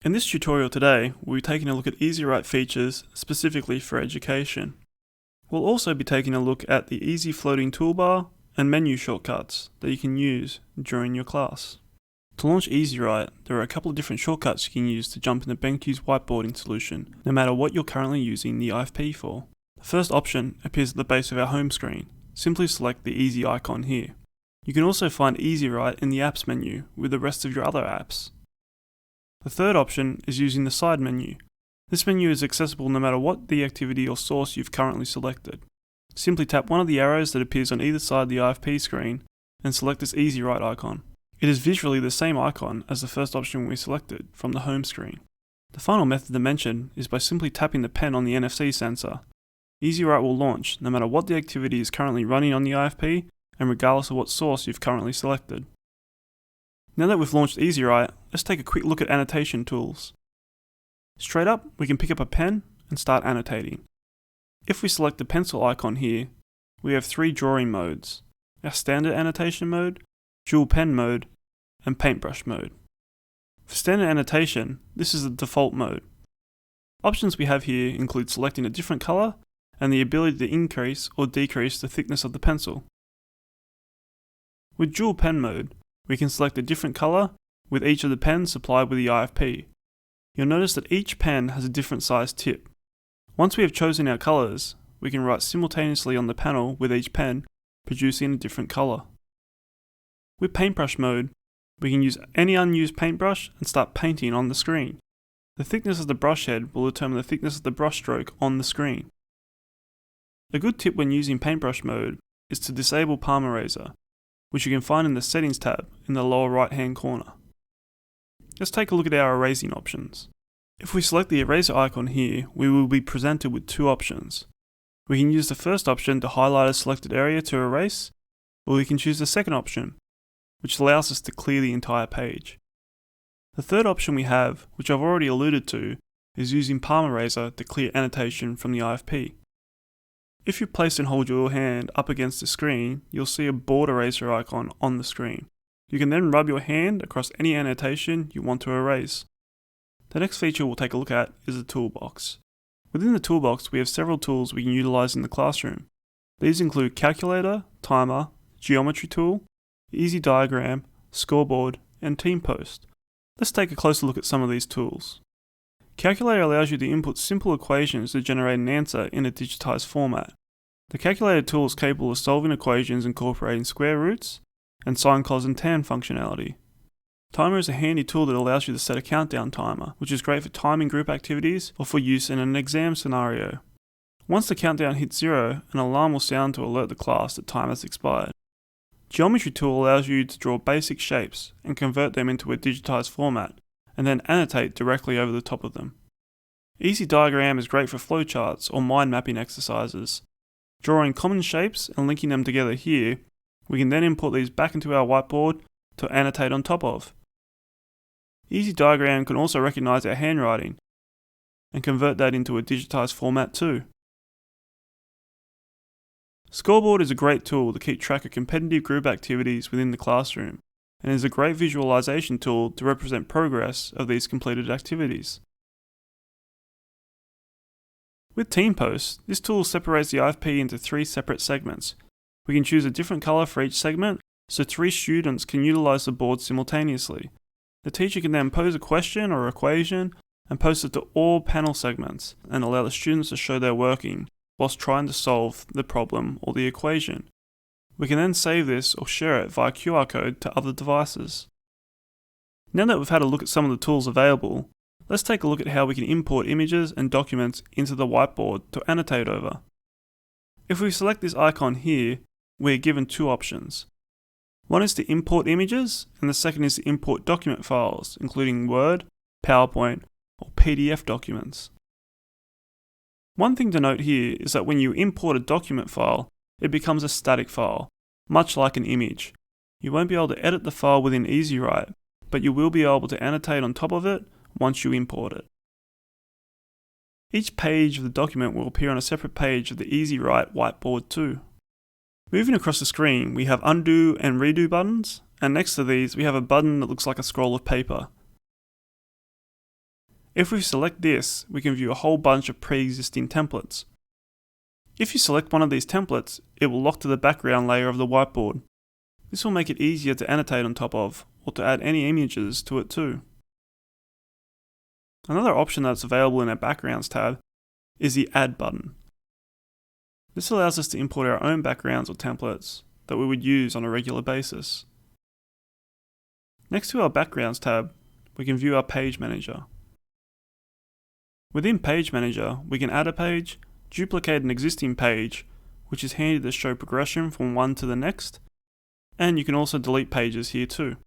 In this tutorial today, we'll be taking a look at EZWrite features specifically for education. We'll also be taking a look at the easy floating toolbar and menu shortcuts that you can use during your class. To launch EZWrite, there are a couple of different shortcuts you can use to jump into BenQ's whiteboarding solution, no matter what you're currently using the IFP for. The first option appears at the base of our home screen. Simply select the Easy icon here. You can also find EZWrite in the Apps menu with the rest of your other apps. The third option is using the side menu. This menu is accessible no matter what the activity or source you've currently selected. Simply tap one of the arrows that appears on either side of the IFP screen and select this EZWrite icon. It is visually the same icon as the first option we selected from the home screen. The final method to mention is by simply tapping the pen on the NFC sensor. EZWrite will launch no matter what the activity is currently running on the IFP and regardless of what source you've currently selected. Now that we've launched EZWrite, let's take a quick look at Annotation Tools. Straight up, we can pick up a pen and start annotating. If we select the pencil icon here, we have three drawing modes: our standard annotation mode, dual pen mode, and paintbrush mode. For standard annotation, this is the default mode. Options we have here include selecting a different color and the ability to increase or decrease the thickness of the pencil. With dual pen mode, we can select a different color with each of the pens supplied with the IFP. You'll notice that each pen has a different size tip. Once we have chosen our colors, we can write simultaneously on the panel with each pen, producing a different color. With paintbrush mode, we can use any unused paintbrush and start painting on the screen. The thickness of the brush head will determine the thickness of the brush stroke on the screen. A good tip when using paintbrush mode is to disable Parm Eraser, which you can find in the Settings tab in the lower right hand corner. Let's take a look at our erasing options. If we select the eraser icon here, we will be presented with two options. We can use the first option to highlight a selected area to erase, or we can choose the second option, which allows us to clear the entire page. The third option we have, which I've already alluded to, is using Parm Eraser to clear annotation from the IFP. If you place and hold your hand up against the screen, you'll see a board eraser icon on the screen. You can then rub your hand across any annotation you want to erase. The next feature we'll take a look at is the Toolbox. Within the Toolbox, we have several tools we can utilize in the classroom. These include Calculator, Timer, Geometry Tool, Easy Diagram, Scoreboard, and Team Post. Let's take a closer look at some of these tools. Calculator allows you to input simple equations to generate an answer in a digitized format. The calculator tool is capable of solving equations incorporating square roots and sine, cos, and tan functionality. Timer is a handy tool that allows you to set a countdown timer, which is great for timing group activities or for use in an exam scenario. Once the countdown hits 0, an alarm will sound to alert the class that time has expired. Geometry Tool allows you to draw basic shapes and convert them into a digitized format, and then annotate directly over the top of them. Easy Diagram is great for flowcharts or mind mapping exercises. Drawing common shapes and linking them together here, we can then import these back into our whiteboard to annotate on top of. Easy Diagram can also recognize our handwriting and convert that into a digitized format too. Scoreboard is a great tool to keep track of competitive group activities within the classroom, and is a great visualization tool to represent progress of these completed activities. With Team Post, this tool separates the IFP into three separate segments. We can choose a different color for each segment, so three students can utilize the board simultaneously. The teacher can then pose a question or equation and post it to all panel segments and allow the students to show their working whilst trying to solve the problem or the equation. We can then save this or share it via QR code to other devices. Now that we've had a look at some of the tools available, let's take a look at how we can import images and documents into the whiteboard to annotate over. If we select this icon here, we are given two options. One is to import images, and the second is to import document files, including Word, PowerPoint, or PDF documents. One thing to note here is that when you import a document file, it becomes a static file, much like an image. You won't be able to edit the file within EZWrite, but you will be able to annotate on top of it once you import it. Each page of the document will appear on a separate page of the EZWrite whiteboard too. Moving across the screen, we have undo and redo buttons, and next to these we have a button that looks like a scroll of paper. If we select this, we can view a whole bunch of pre-existing templates. If you select one of these templates, it will lock to the background layer of the whiteboard. This will make it easier to annotate on top of, or to add any images to it too. Another option that's available in our Backgrounds tab is the Add button. This allows us to import our own backgrounds or templates that we would use on a regular basis. Next to our Backgrounds tab, we can view our Page Manager. Within Page Manager, we can add a page, duplicate an existing page, which is handy to show progression from one to the next, and you can also delete pages here too.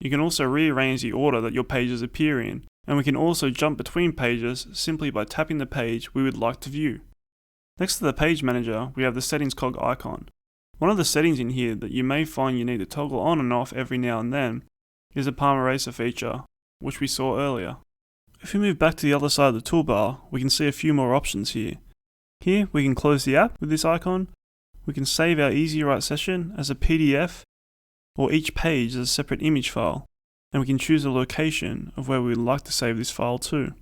You can also rearrange the order that your pages appear in, and we can also jump between pages simply by tapping the page we would like to view. Next to the Page Manager, we have the Settings cog icon. One of the settings in here that you may find you need to toggle on and off every now and then is the Parm Eraser feature, which we saw earlier. If we move back to the other side of the toolbar, we can see a few more options here. Here we can close the app with this icon, we can save our EZWrite session as a PDF or each page as a separate image file, and we can choose a location of where we would like to save this file to.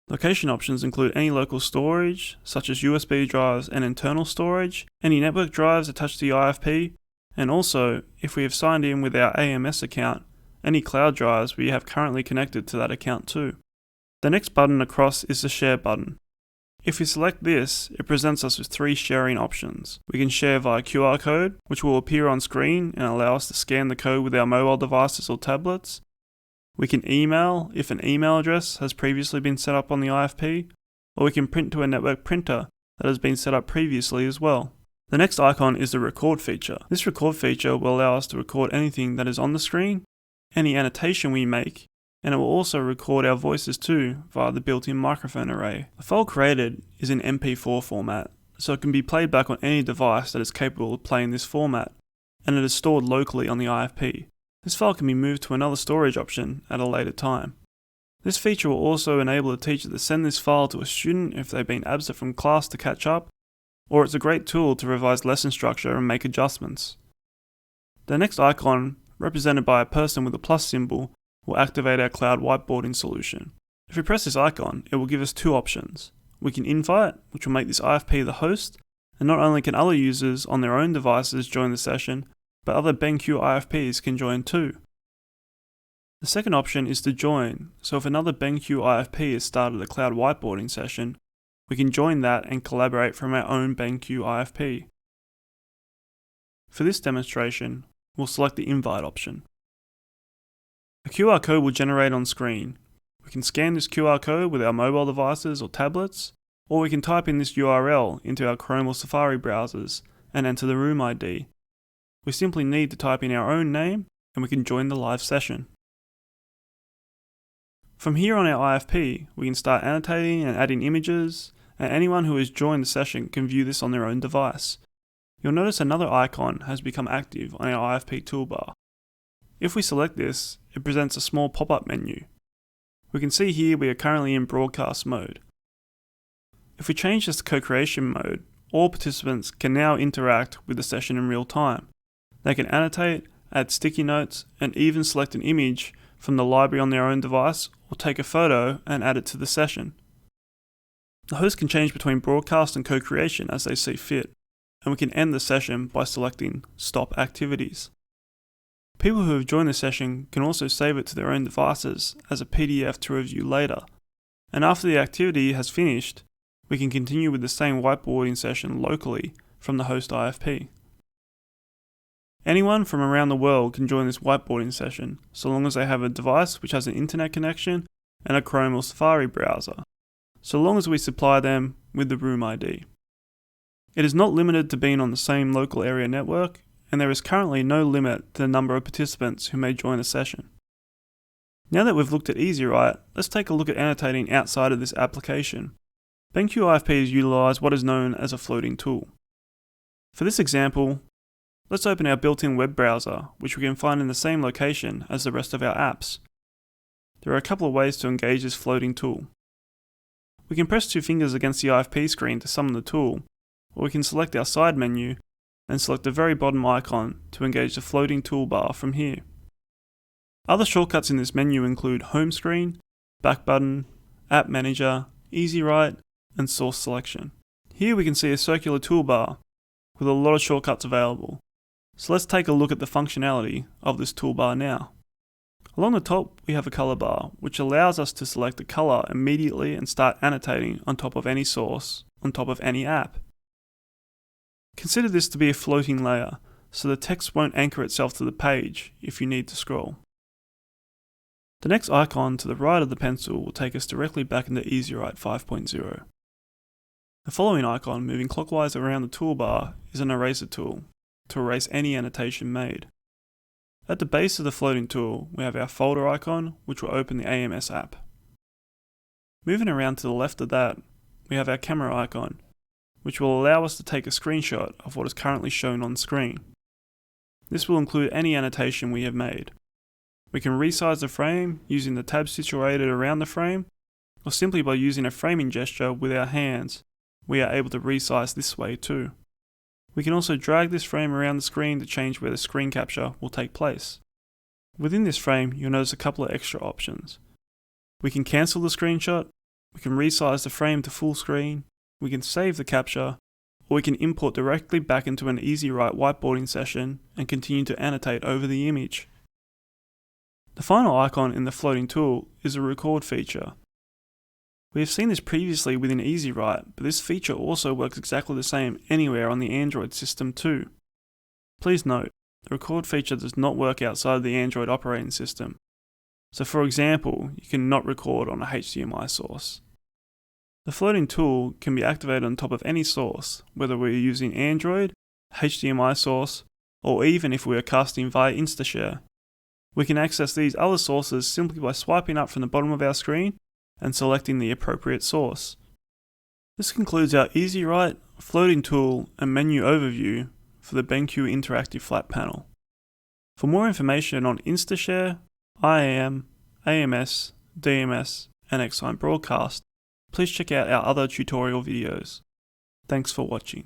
Location options include any local storage, such as USB drives and internal storage, any network drives attached to the IFP, and also, if we have signed in with our AMS account, any cloud drives we have currently connected to that account too. The next button across is the Share button. If we select this, it presents us with three sharing options. We can share via QR code, which will appear on screen and allow us to scan the code with our mobile devices or tablets. We can email if an email address has previously been set up on the IFP, or we can print to a network printer that has been set up previously as well. The next icon is the Record feature. This Record feature will allow us to record anything that is on the screen, any annotation we make, and it will also record our voices too via the built-in microphone array. The file created is in MP4 format, so it can be played back on any device that is capable of playing this format, and it is stored locally on the IFP. This file can be moved to another storage option at a later time. This feature will also enable a teacher to send this file to a student if they've been absent from class to catch up, or it's a great tool to revise lesson structure and make adjustments. The next icon, represented by a person with a plus symbol, will activate our cloud whiteboarding solution. If we press this icon, it will give us two options. We can invite, which will make this IFP the host, and not only can other users on their own devices join the session, but other BenQ IFPs can join too. The second option is to join, so if another BenQ IFP has started a cloud whiteboarding session, we can join that and collaborate from our own BenQ IFP. For this demonstration, we'll select the invite option. A QR code will generate on screen. We can scan this QR code with our mobile devices or tablets, or we can type in this URL into our Chrome or Safari browsers and enter the room ID. We simply need to type in our own name and we can join the live session. From here on our IFP, we can start annotating and adding images, and anyone who has joined the session can view this on their own device. You'll notice another icon has become active on our IFP toolbar. If we select this, it presents a small pop-up menu. We can see here we are currently in broadcast mode. If we change this to co-creation mode, all participants can now interact with the session in real time. They can annotate, add sticky notes, and even select an image from the library on their own device or take a photo and add it to the session. The host can change between broadcast and co-creation as they see fit, and we can end the session by selecting Stop Activities. People who have joined the session can also save it to their own devices as a PDF to review later, and after the activity has finished, we can continue with the same whiteboarding session locally from the host IFP. Anyone from around the world can join this whiteboarding session, so long as they have a device which has an internet connection and a Chrome or Safari browser, so long as we supply them with the room ID. It is not limited to being on the same local area network, and there is currently no limit to the number of participants who may join a session. Now that we've looked at EZWrite, let's take a look at annotating outside of this application. BenQ IFPs utilize what is known as a floating tool. For this example, let's open our built-in web browser, which we can find in the same location as the rest of our apps. There are a couple of ways to engage this floating tool. We can press two fingers against the IFP screen to summon the tool, or we can select our side menu and select the very bottom icon to engage the floating toolbar from here. Other shortcuts in this menu include Home Screen, Back button, App Manager, EZWrite, and Source Selection. Here we can see a circular toolbar with a lot of shortcuts available. So let's take a look at the functionality of this toolbar now. Along the top we have a color bar, which allows us to select a color immediately and start annotating on top of any source, on top of any app. Consider this to be a floating layer, so the text won't anchor itself to the page if you need to scroll. The next icon to the right of the pencil will take us directly back into EZWrite 5.0. The following icon, moving clockwise around the toolbar, is an eraser tool, to erase any annotation made. At the base of the floating tool, we have our folder icon, which will open the AMS app. Moving around to the left of that, we have our camera icon, which will allow us to take a screenshot of what is currently shown on screen. This will include any annotation we have made. We can resize the frame using the tabs situated around the frame, or simply by using a framing gesture with our hands, we are able to resize this way too. We can also drag this frame around the screen to change where the screen capture will take place. Within this frame, you'll notice a couple of extra options. We can cancel the screenshot, we can resize the frame to full screen, we can save the capture, or we can import directly back into an EZWrite whiteboarding session and continue to annotate over the image. The final icon in the floating tool is a record feature. We have seen this previously within EZWrite, but this feature also works exactly the same anywhere on the Android system too. Please note, the record feature does not work outside of the Android operating system. So for example, you cannot record on a HDMI source. The floating tool can be activated on top of any source, whether we're using Android, HDMI source, or even if we are casting via InstaShare. We can access these other sources simply by swiping up from the bottom of our screen and selecting the appropriate source. This concludes our EZWrite, floating tool, and menu overview for the BenQ interactive flat panel. For more information on InstaShare, IAM, AMS, DMS, and Xsign Broadcast, please check out our other tutorial videos. Thanks for watching.